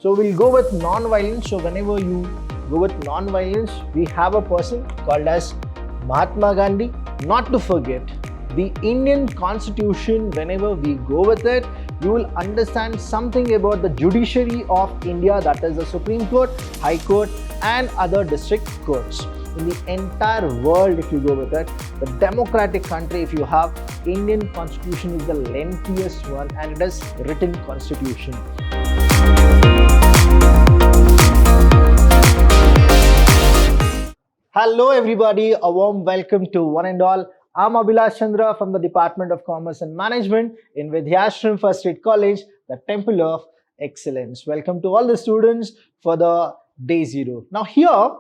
So we'll go with non-violence. So whenever you go with non-violence, we have a person called as Mahatma Gandhi. Not to forget, the Indian Constitution, whenever we go with it, you will understand something about the judiciary of India, that is the Supreme Court, High Court and other district courts. In the entire world, if you go with it, the democratic country, if you have, Indian Constitution is the lengthiest one and it is written constitution. Hello everybody, a warm welcome to one and all. I'm Abhilash from the Department of Commerce and Management in Vidhyaashram First Aid College, the Temple of Excellence. Welcome to all the students for the day 0. Now here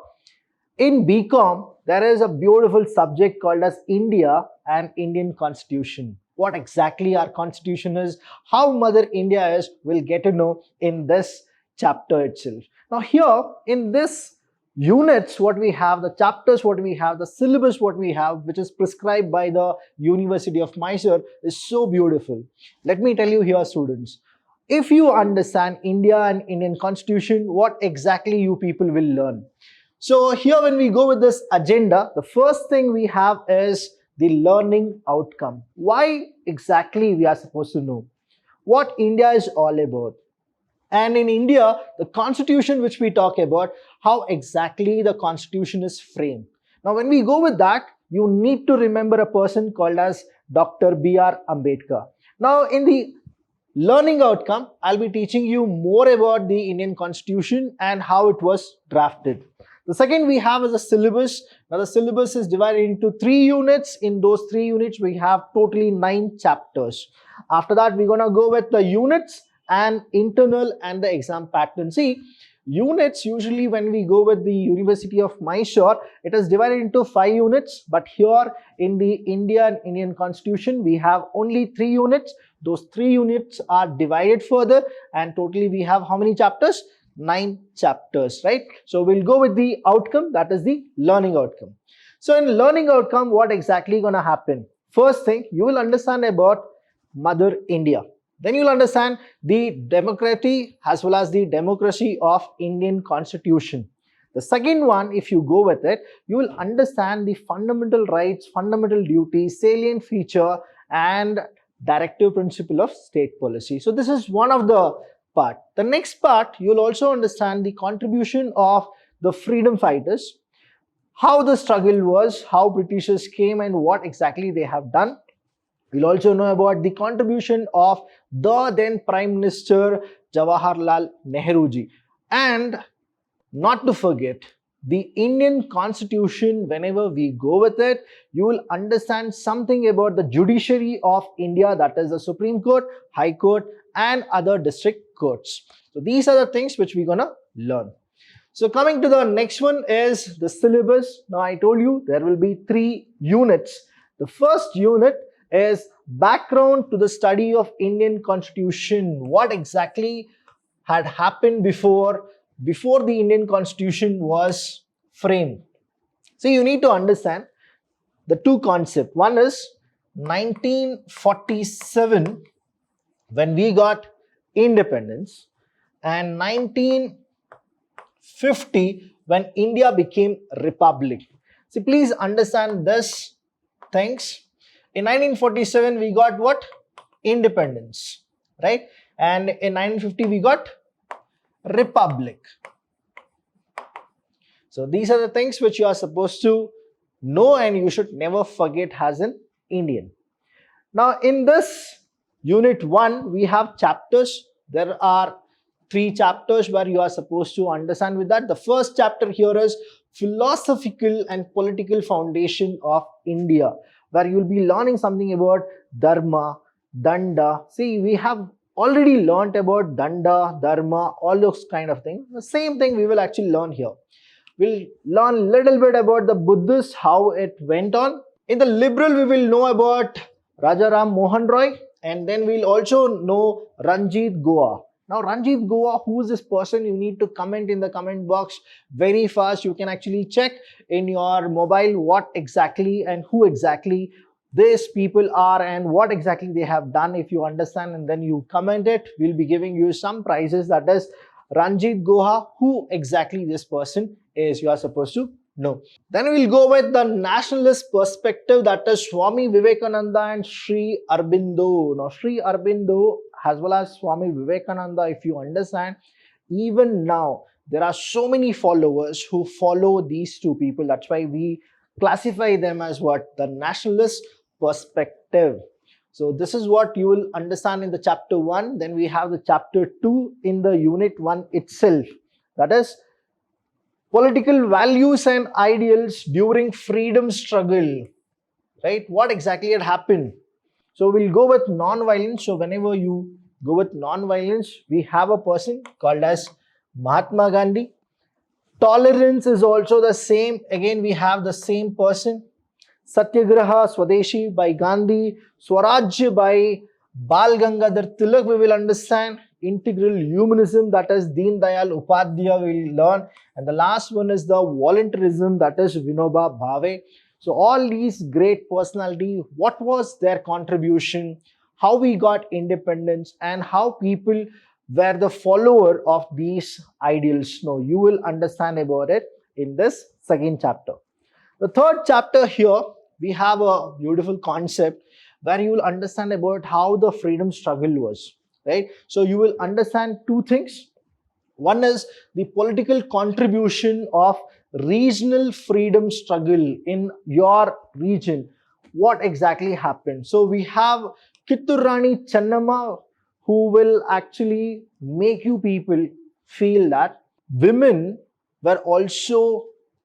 in BCom, there is a beautiful subject called as India and Indian Constitution. What exactly our constitution is, how Mother India is, we'll get to know in this chapter itself. Now here in this units what we have, the chapters what we have, the syllabus what we have, which is prescribed by the University of Mysuru, is so beautiful. Let me tell you here, students, if you understand India and Indian Constitution, what exactly you people will learn. So here when we go with this agenda, the first thing we have is the learning outcome. Why exactly we are supposed to know what India is all about. And in India, the constitution which we talk about, how exactly the constitution is framed. Now, when we go with that, you need to remember a person called as Dr. B.R. Ambedkar. Now, in the learning outcome, I'll be teaching you more about the Indian constitution and how it was drafted. The second we have is a syllabus. Now, the syllabus is divided into 3 units. In those 3 units, we have totally 9 chapters. After that, we're going to go with the units and internal and the exam pattern. See, units usually when we go with the University of Mysuru, it is divided into 5 units, but here in the India and Indian Constitution, we have only 3 units. Those 3 units are divided further and totally we have how many chapters? 9 chapters, right? So we'll go with the outcome, that is the learning outcome. So in learning outcome, what exactly gonna happen? First thing, you will understand about Mother India. Then you'll understand the democracy as well as the democracy of Indian Constitution. The second one, if you go with it, you will understand the fundamental rights, fundamental duties, salient feature and directive principle of state policy. So this is one of the part. The next part, you'll also understand the contribution of the freedom fighters, how the struggle was, how Britishers came and what exactly they have done. We'll also know about the contribution of the then Prime Minister Jawaharlal Nehru ji. And not to forget, the Indian Constitution, whenever we go with it, you will understand something about the judiciary of India, that is the Supreme Court, High Court and other district courts. So these are the things which we're gonna learn. So coming to the next one is the syllabus. Now I told you there will be 3 units. The first unit is background to the study of Indian Constitution. What exactly had happened before the Indian Constitution was framed. So you need to understand the 2 concepts. One is 1947 when we got independence and 1950 when India became republic. So please understand this things. In 1947, we got what? Independence, right? And in 1950, we got republic. So these are the things which you are supposed to know and you should never forget as an Indian. Now, in this unit 1, we have chapters. There are 3 chapters where you are supposed to understand with that. The first chapter here is philosophical and political foundation of India, where you will be learning something about Dharma, Danda. See, we have already learnt about Danda, Dharma, all those kind of things. The same thing we will actually learn here. We'll learn a little bit about the Buddhists, how it went on. In the liberal, we will know about Raja Ram Mohan Roy, and then we'll also know Ranjit Goa. Now Ranjit Goa, who is this person? You need to comment in the comment box very fast. You can actually check in your mobile what exactly and who exactly these people are and what exactly they have done. If you understand and then you comment it, we'll be giving you some prizes, that is Ranjit Guha. Who exactly this person is, you are supposed to know. Then we'll go with the nationalist perspective, that is Swami Vivekananda and Sri Aurobindo. Now Sri Aurobindo as well as Swami Vivekananda, if you understand, even now there are so many followers who follow these two people. That's why we classify them as what? The nationalist perspective. So this is what you will understand in the chapter 1. Then we have the chapter 2 in the unit 1 itself. That is political values and ideals during freedom struggle. Right? What exactly had happened? So we'll go with non-violence. So whenever you go with non-violence, we have a person called as Mahatma Gandhi. Tolerance is also the same. Again, we have the same person. Satyagraha, Swadeshi by Gandhi. Swarajya by Bal Gangadhar Tilak, we will understand. Integral humanism, that is Deen Dayal Upadhyaya, we will learn. And the last one is the voluntarism, that is Vinoba Bhave. So all these great personality, what was their contribution, how we got independence, and how people were the follower of these ideals. Now you will understand about it in this second chapter. The third chapter here, we have a beautiful concept where you will understand about how the freedom struggle was. Right? So you will understand two things. One is the political contribution of regional freedom struggle in your region. What exactly happened? So we have Kittur Rani Chennamma, who will actually make you people feel that women were also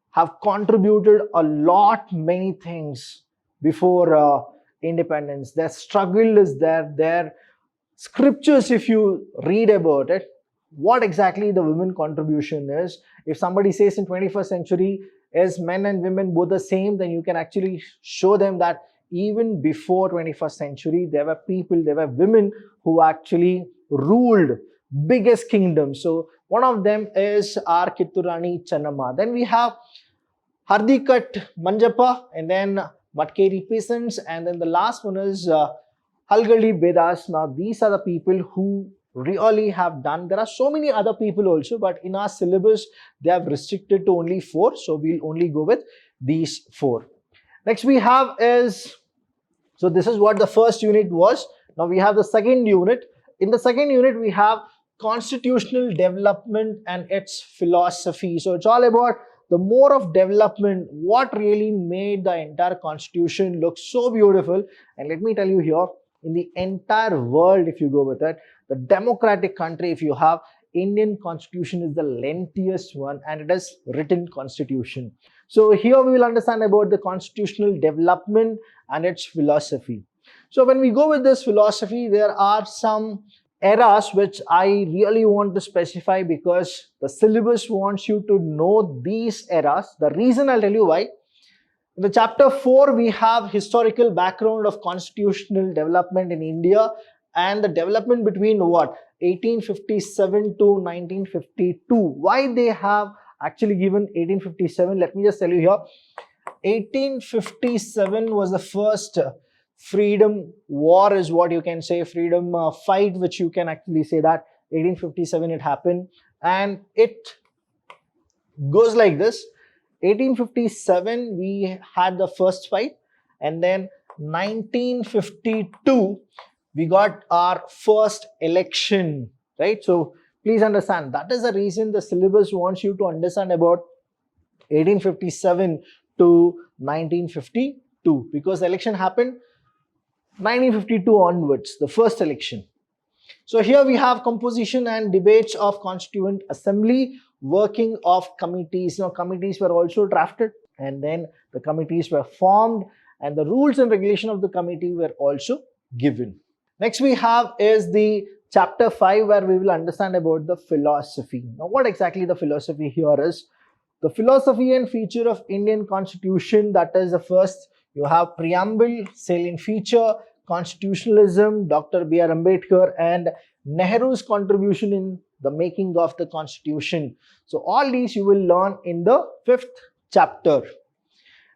have contributed a lot many things before independence. Their struggle is there. Their scriptures, if you read about it, what exactly the women contribution is. If somebody says in 21st century is men and women both the same, then you can actually show them that even before 21st century there were people, there were women who actually ruled biggest kingdoms. So one of them is our Kittur Rani Chennamma. Then we have Hardikat Manjappa, and then Matkeri peasants, and then the last one is Halgali Bedas. Now these are the people who really have done. There are so many other people also, but in our syllabus they have restricted to only 4, so we'll only go with these 4. Next we have is, so this is what the first unit was. Now we have the second unit. In the second unit we have constitutional development and its philosophy. So it's all about the more of development, what really made the entire constitution look so beautiful. And let me tell you here, in the entire world, if you go with it, the democratic country, if you have, Indian constitution is the lengthiest one, and it is written constitution. So here we will understand about the constitutional development and its philosophy. So when we go with this philosophy, there are some eras which I really want to specify because the syllabus wants you to know these eras. The reason I'll tell you why. In the chapter 4, we have historical background of constitutional development in India and the development between what? 1857 to 1952. Why they have actually given 1857? Let me just tell you here. 1857 was the first freedom war, is what you can say, freedom fight, which you can actually say that 1857 it happened, and it goes like this. 1857 we had the first fight, and then 1952 we got our first election, right? So please understand, that is the reason the syllabus wants you to understand about 1857 to 1952, because the election happened 1952 onwards, the first election. So here we have composition and debates of Constituent Assembly, working of committees. Now committees were also drafted, and then the committees were formed, and the rules and regulation of the committee were also given. Next we have is the chapter 5, where we will understand about the philosophy. Now what exactly the philosophy here is? The philosophy and feature of Indian Constitution, that is the first. You have preamble, salient feature, constitutionalism, Dr. B.R. Ambedkar, and Nehru's contribution in the making of the Constitution. So all these you will learn in the 5th chapter.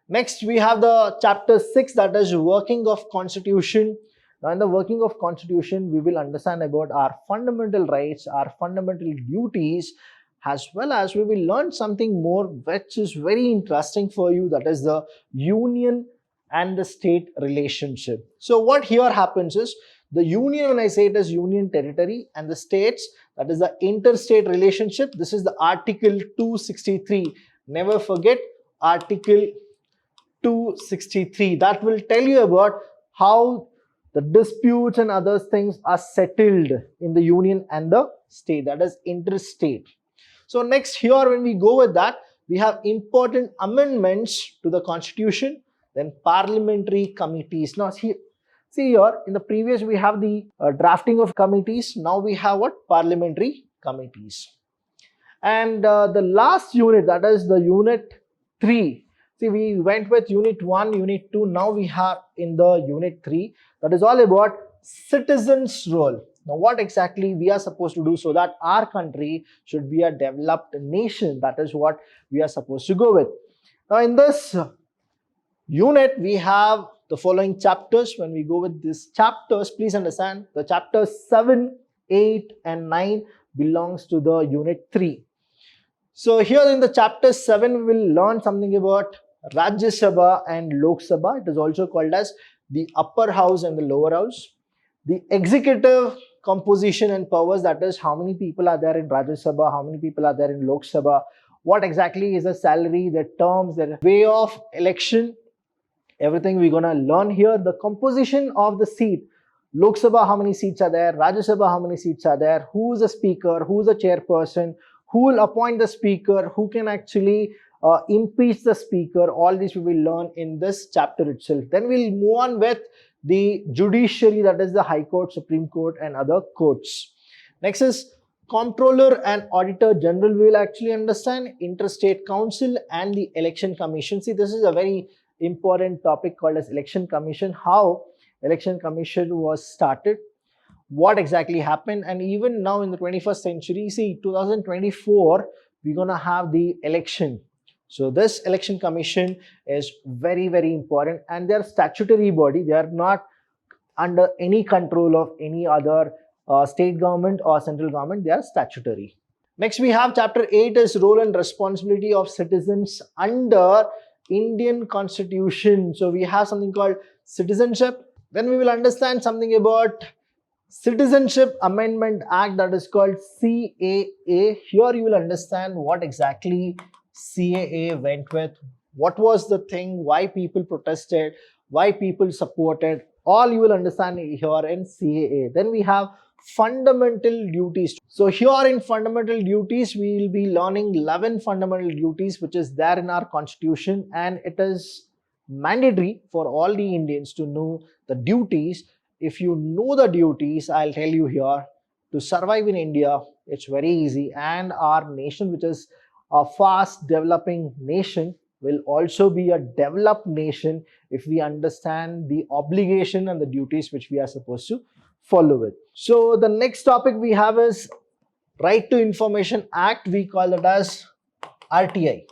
Next we have the chapter 6, that is working of Constitution. Now in the working of constitution, we will understand about our fundamental rights, our fundamental duties, as well as we will learn something more which is very interesting for you, that is the union and the state relationship. So what here happens is, the union, when I say it is union territory, and the states, that is the interstate relationship. This is the article 263. Never forget article 263. That will tell you about how the disputes and other things are settled in the union and the state, that is interstate. So next here, when we go with that, we have important amendments to the constitution, then parliamentary committees. Now see here, in the previous we have the drafting of committees. Now we have what? Parliamentary committees. And the last unit, that is the unit 3. See, we went with unit 1, unit 2. Now we have in the unit 3, that is all about citizens' role. Now what exactly we are supposed to do so that our country should be a developed nation. That is what we are supposed to go with. Now in this unit, we have the following chapters. When we go with these chapters, please understand the chapters 7, 8 and 9 belongs to the unit 3. So here in the chapter 7, we will learn something about Rajya Sabha and Lok Sabha. It is also called as the upper house and the lower house. The executive composition and powers, that is how many people are there in Rajya Sabha, how many people are there in Lok Sabha, what exactly is the salary, the terms, the way of election, everything we're gonna learn here. The composition of the seat, Lok Sabha, how many seats are there, Rajya Sabha, how many seats are there, who is the speaker, who is the chairperson, who will appoint the speaker, who can actually impeach the speaker. All this we will learn in this chapter itself. Then we'll move on with the judiciary, that is the High Court, Supreme Court and other courts. Next is Comptroller and Auditor General. We will actually understand Interstate Council and the Election Commission. See, this is a very important topic called as Election Commission. How Election Commission was started, what exactly happened, and even now in the 21st century, see 2024, we're gonna have the election. So this election commission is very, very important, and they are statutory body. They are not under any control of any other state government or central government. They are statutory. Next we have chapter 8 is role and responsibility of citizens under Indian Constitution. So we have something called citizenship. Then we will understand something about Citizenship Amendment Act, that is called CAA. Here you will understand what exactly CAA went with, what was the thing, why people protested, why people supported. All you will understand here in CAA. Then we have fundamental duties. So here in fundamental duties, we will be learning 11 fundamental duties which is there in our constitution, and it is mandatory for all the Indians to know the duties. If you know the duties, I'll tell you here, to survive in India, it's very easy, and our nation, which is a fast developing nation, will also be a developed nation if we understand the obligation and the duties which we are supposed to follow with. So the next topic we have is Right to Information Act. We call it as RTI,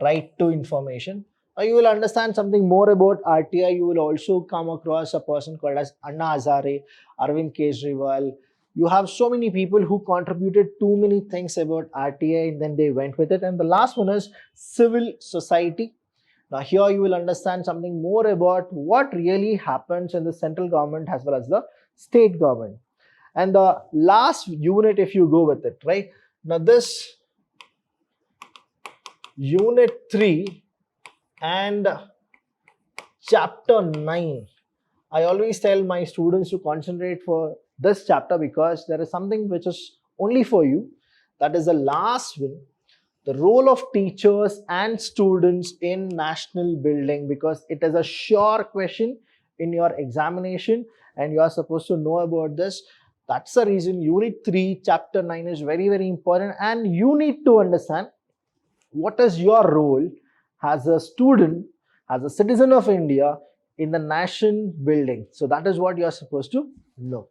Right to Information. Now you will understand something more about RTI. You will also come across a person called as Anna Hazare, Arvind Kejriwal. You have so many people who contributed too many things about RTI, and then they went with it. And the last one is civil society. Now here you will understand something more about what really happens in the central government as well as the state government. And the last unit, if you go with it, right? Now this unit 3 and chapter 9, I always tell my students to concentrate for this chapter because there is something which is only for you. That is the last one, the role of teachers and students in national building, because it is a sure question in your examination and you are supposed to know about this. That's the reason unit 3 chapter 9 is very, very important, and you need to understand what is your role as a student, as a citizen of India in the nation building. So that is what you are supposed to know.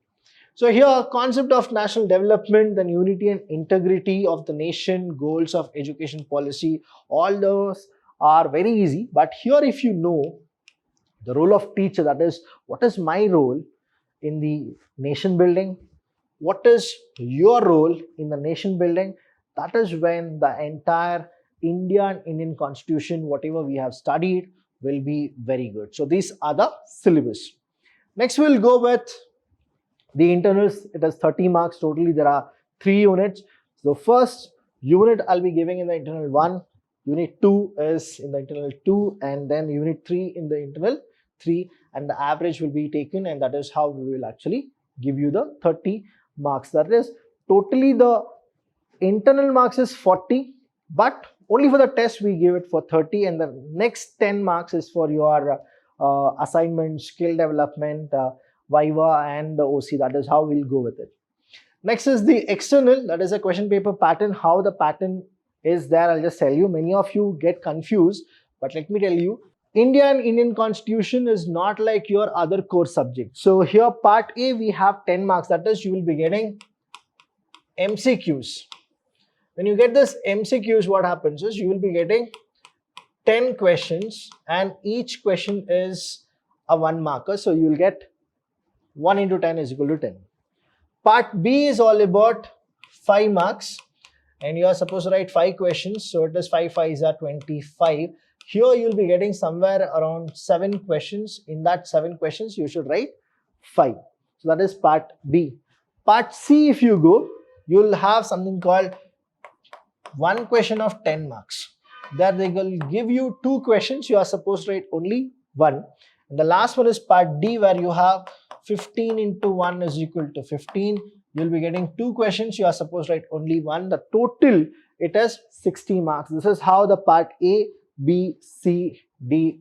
So here, concept of national development, then unity and integrity of the nation, goals of education policy, all those are very easy. But here if you know the role of teacher, that is what is my role, in the nation building. What is your role in the nation building? That is when the entire Indian constitution, whatever we have studied, will be very good. So these are the syllabus. Next we'll go with the internals. It has 30 marks totally. There are 3 units. So first unit I'll be giving in the internal 1, unit 2 is in the internal 2, and then unit 3 in the internal 3, and the average will be taken, and that is how we will actually give you the 30 marks. That is totally the internal marks is 40, but only for the test we give it for 30, and the next 10 marks is for your assignment, skill development, Viva and the OC. That is how we'll go with it. Next is the external. That is a question paper pattern. How the pattern is there, I'll just tell you. Many of you get confused, but let me tell you, Indian constitution is not like your other core subjects. So here part A we have 10 marks. That is, you will be getting MCQs. When you get this MCQs, what happens is you will be getting 10 questions, and each question is a 1 marker. So you will get 1 into 10 is equal to 10. Part B is all about 5 marks, and you are supposed to write 5 questions. So it is 5 5s are 25. Here you will be getting somewhere around 7 questions. In that 7 questions, you should write 5. So that is part B. Part C, if you go, you will have something called 1 question of 10 marks. There they will give you 2 questions. You are supposed to write only 1. And the last one is part D, where you have 15 into 1 is equal to 15. You will be getting 2 questions. You are supposed to write only 1. The total, it is 60 marks. This is how the part A, B, C, D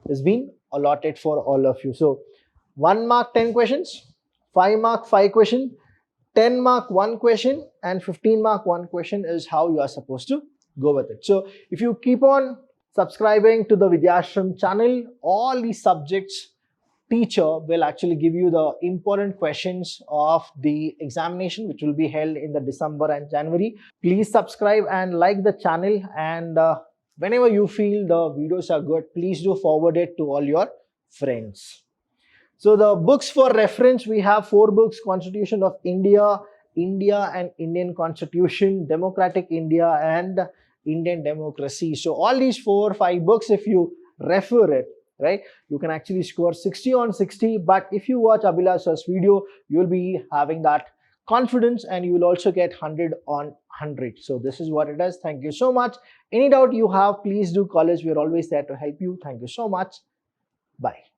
is being allotted for all of you. So 1 mark 10 questions, 5 mark 5 questions, 10 mark 1 question, and 15 mark 1 question is how you are supposed to go with it. So if you keep on subscribing to the Vidhyaashram channel, all these subjects teacher will actually give you the important questions of the examination, which will be held in the December and January. Please subscribe and like the channel, and whenever you feel the videos are good, please do forward it to all your friends. So the books for reference, we have 4 books: Constitution of India, India and Indian Constitution, Democratic India, and Indian Democracy. So all these 4 or 5 books, if you refer it, right, you can actually score 60 on 60. But if you watch Abhilash's video, you will be having that confidence, and you will also get 100 on 100. So this is what it is. Thank you so much. Any doubt you have, please do call us. We are always there to help you. Thank you so much. Bye.